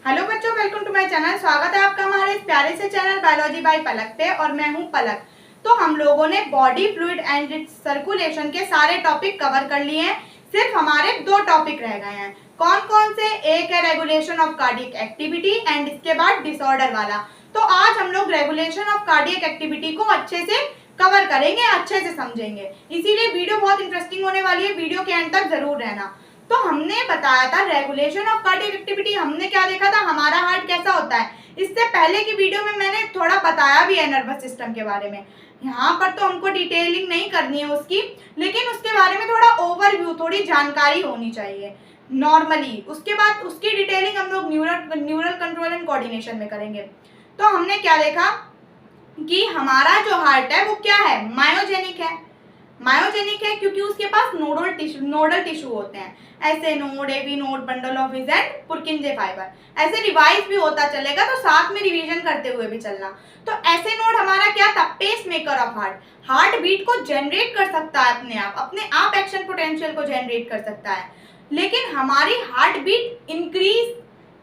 Hello बच्चों, welcome to my channel. स्वागत है आपका हमारे इस प्यारे से चैनल बायोलॉजी बाय पलक पे और मैं हूं पलक। तो हम लोगों ने बॉडी फ्लूइड एंड सर्कुलेशन के सारे टॉपिक कवर कर लिए हैं। सिर्फ हमारे दो टॉपिक रह गए हैं। कौन कौन से? एक है regulation of cardiac activity and इसके बाद डिसऑर्डर वाला। तो आज हम लोग रेगुलेशन ऑफ कार्डियक एक्टिविटी को अच्छे से कवर करेंगे, अच्छे से समझेंगे। इसीलिए वीडियो बहुत इंटरेस्टिंग होने वाली है, वीडियो के एंड तक जरूर रहना। तो हमने बताया था रेगुलेशन ऑफ कार्डियक एक्टिविटी, हमने क्या देखा था, हमारा हार्ट कैसा होता है। इससे पहले की वीडियो में मैंने थोड़ा बताया भी है नर्वस सिस्टम के बारे में। यहाँ पर तो हमको डिटेलिंग नहीं करनी है उसकी, लेकिन उसके बारे में थोड़ा ओवरव्यू, थोड़ी जानकारी होनी चाहिए नॉर्मली। उसके बाद उसकी डिटेलिंग हम लोग न्यूरल कंट्रोल एंड कोऑर्डिनेशन में करेंगे। तो हमने क्या देखा कि हमारा जो हार्ट है वो क्या है, मायोजेनिक है। मायोजेनिक है क्योंकि उसके पास नोडल टिश्यू होते हैं, ऐसे node, AV node, bundle of His and Purkinje fibre. ऐसे रिवाइज भी होता चलेगा, तो साथ में रिवीजन करते हुए भी चलना। तो ऐसे नोड हमारा क्या था, pacemaker of heart. Heartbeat को जनरेट कर सकता है अपने आप एक्शन पोटेंशियल को जनरेट कर सकता है। लेकिन हमारी हार्ट बीट इंक्रीज,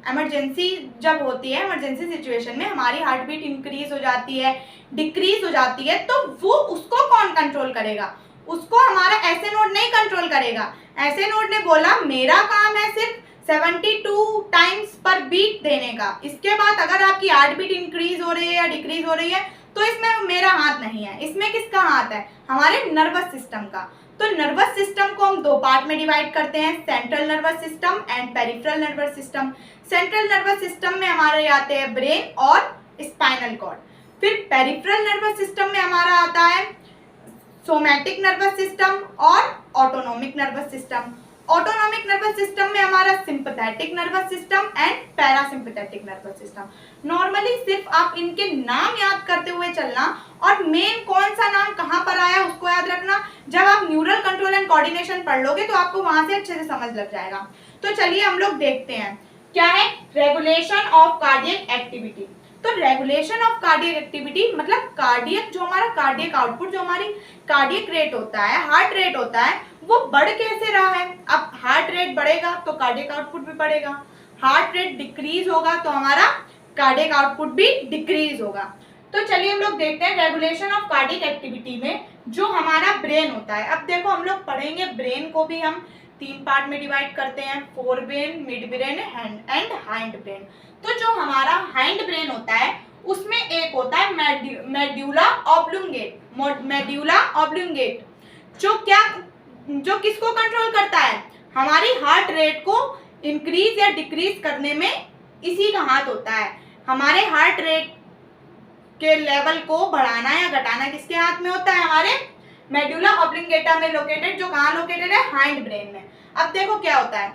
इमरजेंसी जब होती है, इमरजेंसी सिचुएशन में हमारी हार्ट बीट इंक्रीज हो जाती है, डिक्रीज हो जाती है, तो वो उसको कौन कंट्रोल करेगा? उसको हमारा ऐसे नोड नहीं कंट्रोल करेगा। ऐसे नोड ने बोला मेरा काम है सिर्फ 72 टाइम्स पर बीट देने का। इसके बाद अगर आपकी हार्ट बीट इंक्रीज हो रही है या डिक्रीज हो रही है तो इसमें मेरा हाथ नहीं है। इसमें किसका हाथ है? हमारे नर्वस सिस्टम का। तो नर्वस सिस्टम को हम दो पार्ट में डिवाइड करते हैं, central nervous system and peripheral nervous system. Central nervous system में हमारे आते हैं ब्रेन और स्पाइनल कॉर्ड। फिर पेरिफेरल नर्वस सिस्टम में हमारा आता है सोमैटिक नर्वस सिस्टम और autonomic nervous system. Autonomic nervous system में हमारा sympathetic nervous system and parasympathetic nervous system. Normally सिर्फ आप इनके नाम याद करते हुए चलना और मेन कौन सा नाम कहाँ पर आया उसको याद रखना। जब आप न्यूरल कंट्रोल एंड कोऑर्डिनेशन पढ़ लोगे तो आपको वहां से अच्छे से समझ लग जाएगा। तो चलिए हम लोग देखते हैं क्या है रेगुलेशन ऑफ कार्डियक एक्टिविटी। तो रेगुलेशन ऑफ कार्डियक एक्टिविटी मतलब कार्डियक, जो हमारा कार्डियक आउटपुट, जो हमारी कार्डियक रेट होता है, हार्ट रेट होता है, वो बढ़ कैसे रहा है। अब हार्ट रेट बढ़ेगा तो कार्डियक आउटपुट भी बढ़ेगा, हार्ट रेट डिक्रीज होगा तो हमारा कार्डियक आउटपुट भी डिक्रीज होगा। तो चलिए हम लोग देखते हैं रेगुलेशन ऑफ कार्डियक एक्टिविटी में जो हमारा ब्रेन होता है। अब देखो हम लोग पढ़ेंगे, ब्रेन को भी हम तीन पार्ट में डिवाइड करते हैं, fore brain, mid brain and hind brain. तो जो हमारा हाइंड ब्रेन होता है उसमें एक होता है मेड्यूला ऑब्लुंगेट, जो किसको कंट्रोल करता है, हमारी हार्ट रेट को इंक्रीज या डिक्रीज करने में इसी का हाथ होता है। हमारे हार्ट रेट के लेवल को बढ़ाना या घटाना किसके हाथ में होता है, हमारे मेडुला ऑब्लिंगेटा में लोकेटेड, जो कहाँ लोकेटेड है, हाइंड ब्रेन में। अब देखो क्या होता है,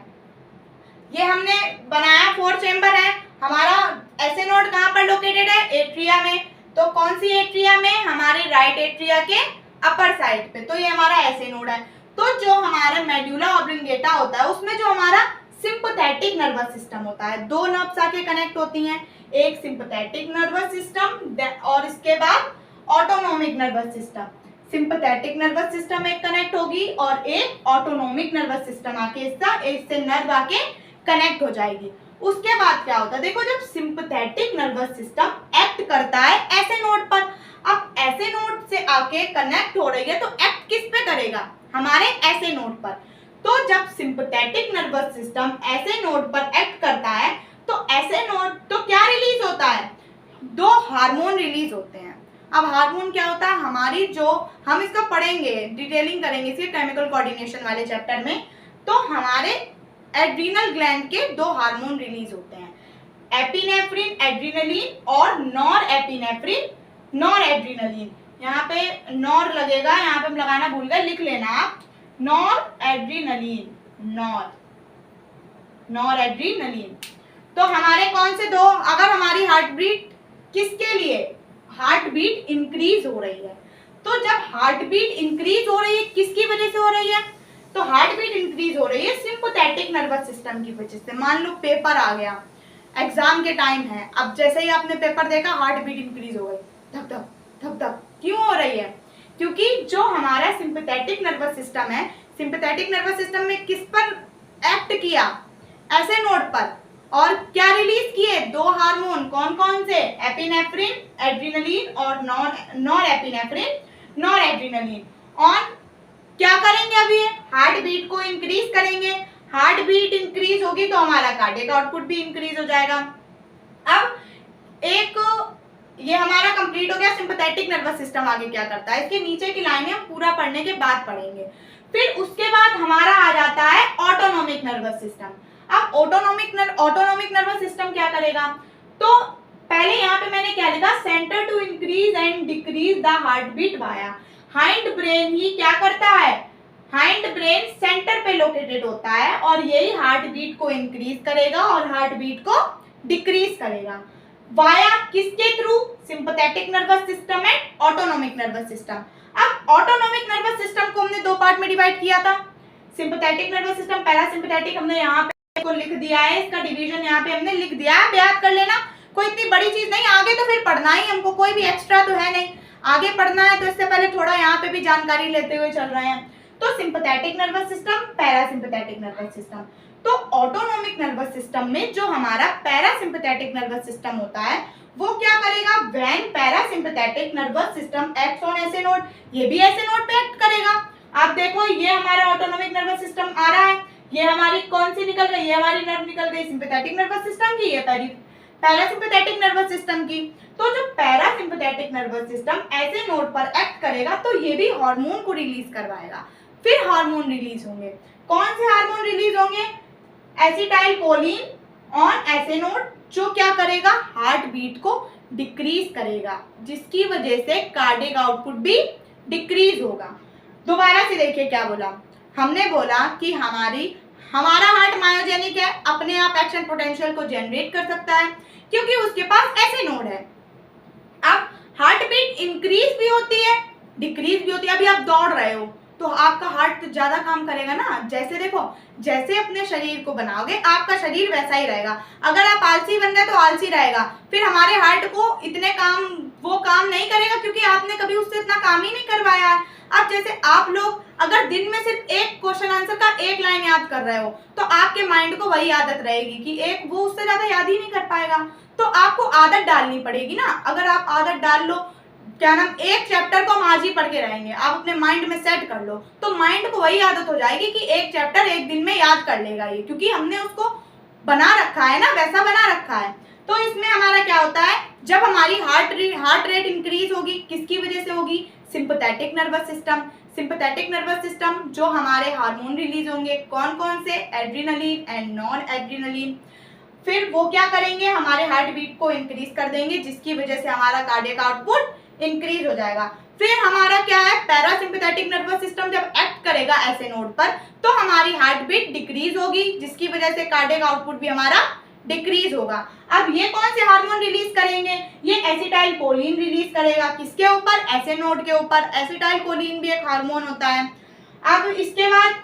ये हमने बनाया 4 चेंबर है। हमारा ऐसे नोड कहाँ पर लोकेटेड है, एट्रिया में। तो कौन सी एट्रिया में, हमारे राइट एट्रिया के अपर साइड पे। तो ये हमारा ऐसे नोड है। तो जो हमारा मेडुला ऑब्लिंगेटा होता है उसमें जो हमारा सिंपैथेटिक नर्वस सिस्टम होता है, दो नर्व्स आके कनेक्ट होती हैं, एक सिंपैथेटिक नर्वस सिस्टम और इसके बाद autonomic nervous system. Sympathetic nervous system एक कनेक्ट होगी और एक ऑटोनोमिक नर्वस सिस्टम आके इससे नर्व आके कनेक्ट हो जाएगी। उसके बाद क्या होता है, देखो जब सिंपैथेटिक नर्वस सिस्टम एक्ट करता है ऐसे नोड पर, अब ऐसे नोड से आके कनेक्ट हो रही है तो एक्ट किस पे करेगा, हमारे ऐसे नोड पर। तो जब सिंपैथेटिक नर्वस सिस्टम ऐसे नोड पर एक्ट करता है तो ऐसे नोड तो क्या रिलीज होता है, दो हार्मोन रिलीज होते हैं। अब हार्मोन क्या होता है, हमारी जो हम इसको पढ़ेंगे, डिटेलिंग करेंगे इसके केमिकल कोऑर्डिनेशन वाले चैप्टर में। तो हमारे एड्रीनल ग्लैंड के दो हार्मोन रिलीज होते हैं, एपिनेफ्रिन एड्रीनलिन और नॉर एपिनेफ्रिन नॉर एड्रीनलिन। यहाँ पे नॉर लगेगा, यहाँ पे हम लगाना भूल गए, लिख लेना आप, नॉर एड्रीनलिन, नॉर एड्रीनलिन। तो हमारे कौन से दो, अगर हमारी हार्ट बीट किसके लिए, हार्ट बीट इंक्रीज हो रही है, तो जब हार्ट बीट इंक्रीज हो रही है किसकी वजह से हो रही है, तो हार्ट बीट इंक्रीज हो रही है सिंपैथेटिक नर्वस सिस्टम की वजह से। मान लो पेपर आ गया, एग्जाम के टाइम है, अब जैसे ही आपने पेपर देखा हार्ट बीट इंक्रीज हो गई, धक धक धक धक। क्यों हो रही है, क्योंकि जो हमारा सिंपैथेटिक नर्वस सिस्टम है, सिंपैथेटिक नर्वस सिस्टम में किस पर एक्ट किया, ऐसे नोड पर, और क्या रिलीज किए, 2 हार्मोन, कौन कौन से, एपिनेफ्रिन एड्रिनलिन और नॉर एपिनेफ्रिन नॉर एड्रिनलिन। और क्या करेंगे, अभी हार्ट बीट को इंक्रीज करेंगे, हार्ट बीट इंक्रीज होगी तो हमारा कार्डियक आउटपुट भी इंक्रीज हो जाएगा। अब एक ये हमारा कंप्लीट हो गया सिंपैथेटिक नर्वस सिस्टम। आगे क्या करता है, इसके नीचे की लाइनें हम पूरा पढ़ने के बाद पढ़ेंगे। फिर उसके बाद हमारा आ जाता है ऑटोनोमिक नर्वस सिस्टम। अब ऑटोनोमिक नर्वस सिस्टम क्या करेगा, तो पहले यहाँ पे मैंने क्या लिखा, centre to increase and decrease the heart beat via. Hind brain ही क्या करता है, हाइंड ब्रेन सेंटर पे लोकेटेड होता है और यही हार्ट बीट को इंक्रीज करेगा और हार्ट बीट को डिक्रीज करेगा। वाया किसके through, sympathetic nervous system and autonomic nervous system. अब ऑटोनोमिक नर्वस सिस्टम को हमने 2 पार्ट में डिवाइड किया था, सिंपैथेटिक नर्वस सिस्टम, पैरासिम्पैथेटिक, हमने यहाँ पे को लिख दिया है, इसका डिवीजन यहाँ पे हमने लिख दिया है, याद कर लेना, कोई इतनी बड़ी चीज नहीं, आगे तो फिर पढ़ना ही हमको, कोई भी एक्स्ट्रा तो है नहीं, आगे पढ़ना है तो इससे पहले थोड़ा यहाँ पे भी जानकारी लेते हुए चल रहे हैं। तो sympathetic nervous system, parasympathetic nervous system. तो ऑटोनोमिक नर्वस सिस्टम में जो हमारा पैरासिम्पैथेटिक नर्वस सिस्टम होता है वो क्या करेगा, when parasympathetic nervous system acts on ऐसे नोड, ये भी ऐसे नोड पे एक्ट करेगा। आप देखो ये हमारा ऑटोनोमिक नर्वस सिस्टम आ रहा है, ये हमारी कौन सी निकल गई, ये हमारी नर्व निकल गई सिंपैथेटिक नर्वस सिस्टम की, ये पैरासिम्पैथेटिक नर्वस सिस्टम की। तो जो पैरासिम्पैथेटिक नर्वस सिस्टम ऐसे नोड पर एक्ट करेगा तो ये भी हार्मोन को रिलीज करवाएगा। फिर हार्मोन रिलीज होंगे, कौन से हार्मोन रिलीज होंगे, एसिटाइलकोलिन ऑन ऐसे नोड, जो क्या करेगा, हार्ट बीट को डिक्रीज करेगा, जिसकी वजह से कार्डियक आउटपुट भी डिक्रीज होगा। दोबारा से देखिए क्या बोला, हमने बोला कि हमारा हार्ट मायोजेनिक है, अपने आप एक्शन पोटेंशियल को जनरेट कर सकता है क्योंकि उसके पास ऐसे नोड है। अब हार्ट बीट इंक्रीज भी होती है, डिक्रीज भी होती है। अभी आप दौड़ रहे हो तो आपका हार्ट ज्यादा काम करेगा ना, जैसे देखो, जैसे अपने शरीर को बनाओगे आपका शरीर वैसा ही रहेगा। अगर आप आलसी बन गए तो आलसी रहेगा, फिर हमारे हार्ट को इतने वो काम नहीं करेगा क्योंकि आपने कभी उससे इतना काम ही नहीं करवाया है। अब जैसे आप लोग अगर दिन में सिर्फ एक क्वेश्चन आंसर का 1 लाइन याद कर रहे हो तो आपके माइंड को वही आदत रहेगी कि एक वो उससे ज्यादा याद ही नहीं कर पाएगा। तो आपको आदत डालनी पड़ेगी ना, अगर आप आदत डाल लो, क्या नाम, एक चैप्टर को हम आज ही पढ़ के रहेंगे, आप अपने माइंड में सेट कर लो तो माइंड को वही आदत हो जाएगी कि एक चैप्टर एक दिन में याद कर लेगा ये, क्योंकि हमने उसको बना रखा है ना, वैसा बना रखा है। तो इसमें हमारा क्या होता है, जब हमारी हार्ट रेट इंक्रीज होगी, किसकी वजह से होगी, sympathetic nervous system. Sympathetic nervous system जो हमारे हार्मोन रिलीज होंगे, कौन कौन से, एड्रिनलिन एंड नॉन एड्रिनलिन। फिर वो क्या करेंगे, हमारे हार्ट बीट को इंक्रीज कर देंगे, जिसकी वजह से हमारा कार्डियक आउटपुट इंक्रीज हो जाएगा। फिर हमारा क्या है, पैरासिम्पैथेटिक नर्वस सिस्टम जब एक्ट करेगा ऐसे नोड पर तो हमारी हार्ट बीट डिक्रीज होगी, जिसकी वजह से कार्डियक आउटपुट भी हमारा डिक्रीज होगा। अब ये कौन से हार्मोन रिलीज करेंगे, ये एसिटाइलकोलिन रिलीज करेगा, किसके ऊपर, ऐसे नोड के ऊपर। एसिटाइलकोलिन भी एक हार्मोन होता है। अब इसके बाद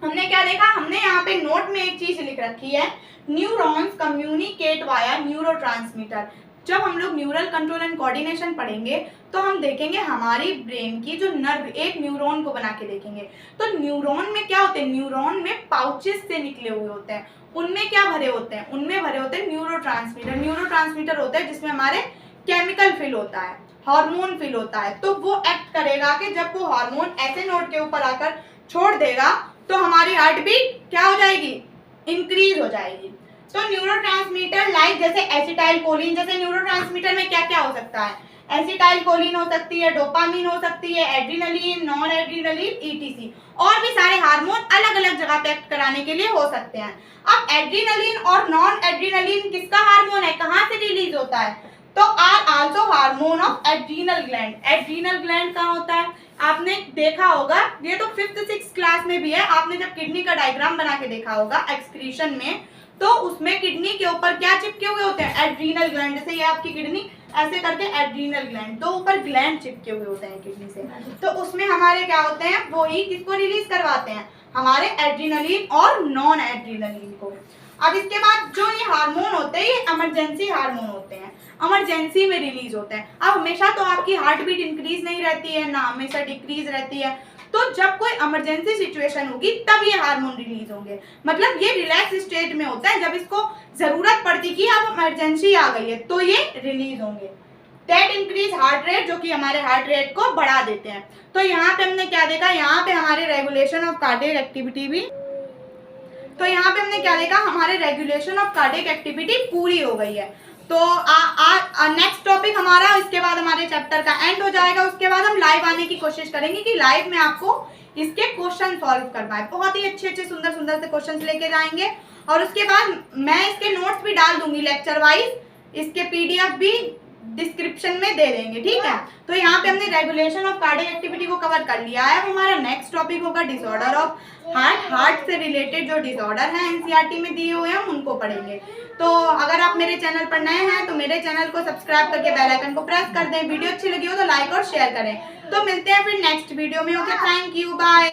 हमने क्या देखा, हमने यहाँ पे नोट में एक चीज लिख रखी है, न्यूरॉन्स कम्युनिकेट वाया न्यूरोट्रांसमीटर। जब हम लोग न्यूरल कंट्रोल एंड कोऑर्डिनेशन पढ़ेंगे तो हम देखेंगे हमारी ब्रेन की जो नर्व, एक न्यूरॉन को बना के देखेंगे। तो न्यूरॉन में क्या होते हैं, न्यूरॉन में पाउचेस से निकले हुए होते हैं, उनमें क्या भरे होते हैं, उनमें भरे होते हैं न्यूरोट्रांसमीटर। न्यूरोट्रांसमीटर होते हैं जिसमें हमारे केमिकल फिल होता है, हार्मोन फिल होता है। तो वो एक्ट करेगा कि जब वो हार्मोन ऐसे नोड के ऊपर आकर छोड़ देगा तो हमारी हार्ट बीट क्या हो जाएगी, इंक्रीज हो जाएगी। तो न्यूरोट्रांसमीटर लाइक जैसे एसिटाइलकोलिन, जैसे न्यूरोट्रांसमीटर में क्या क्या हो सकता है, एसिटाइलकोलिन हो सकती है, डोपामिन हो सकती है, एड्रिनलिन, नॉन एड्रिनलिन, ईटीसी, और भी सारे हार्मोन अलग अलग जगह पे एक्ट कराने के लिए हो सकते हैं। अब एड्रिनलिन और नॉन एड्रिनलिन किसका हार्मोन है, कहाँ से रिलीज होता है, तो are also hormone of adrenal gland. Adrenal gland कहाँ होता है, आपने देखा होगा, ये तो 5th 6th क्लास में भी है, आपने जब किडनी का डायग्राम बना के देखा होगा एक्सक्रीशन में, तो उसमें किडनी के ऊपर क्या चिपके हुए होते हैं, एड्रीनल ग्लैंड। जैसे ये आपकी किडनी ऐसे करके एड्रीनल ग्लैंड, तो ऊपर ग्लैंड चिपके हुए होते हैं किडनी से, तो उसमें हमारे क्या होते हैं, वो ही किसको रिलीज करवाते हैं, हमारे एड्रिनलिन और नॉन एड्रिनलिन को। अब इसके बाद जो ये हार्मोन होते हैं ये इमरजेंसी हार्मोन होते हैं, इमरजेंसी में रिलीज होते हैं। अब हमेशा तो आपकी हार्ट बीट इंक्रीज नहीं रहती है ना, हमेशा डिक्रीज रहती है। तो जब कोई इमरजेंसी सिचुएशन होगी तब ये हार्मोन रिलीज होंगे। मतलब ये रिलैक्स स्टेट में होता है, जब इसको जरूरत पड़ती कि अब इमरजेंसी आ गई है तो ये रिलीज होंगे। दैट इंक्रीज हार्ट रेट, जो कि हमारे हार्ट रेट को बढ़ा देते हैं। तो यहाँ पे हमने क्या देखा, यहाँ पे हमारे रेगुलेशन ऑफ कार्डियक एक्टिविटी भी, तो यहाँ पे हमने क्या देखा, हमारे रेगुलेशन ऑफ कार्डियक एक्टिविटी पूरी हो गई है। तो नेक्स्ट टॉपिक हमारा, इसके बाद हमारे चैप्टर का एंड हो जाएगा। उसके बाद हम लाइव आने की कोशिश करेंगे कि लाइव में आपको इसके क्वेश्चन सॉल्व कर पाए। बहुत ही अच्छे अच्छे सुंदर सुंदर से क्वेश्चंस लेके जाएंगे। और उसके बाद मैं इसके नोट्स भी डाल दूंगी लेक्चर वाइज, इसके पीडीएफ भी डिस्क्रिप्शन में दे देंगे, ठीक है। तो यहाँ पे हमने रेगुलेशन ऑफ कार्डियक एक्टिविटी को कवर कर लिया है। हमारा नेक्स्ट टॉपिक होगा डिसऑर्डर ऑफ हार्ट। हार्ट से रिलेटेड जो डिसऑर्डर है एनसीईआरटी में दिए हुए हैं हम उनको पढ़ेंगे। तो अगर आप मेरे चैनल पर नए हैं तो मेरे चैनल को सब्सक्राइब करके बेल आइकन को प्रेस कर दें। वीडियो अच्छी लगी हो तो लाइक और शेयर करें। तो मिलते हैं फिर नेक्स्ट वीडियो में। Okay, thank you, bye.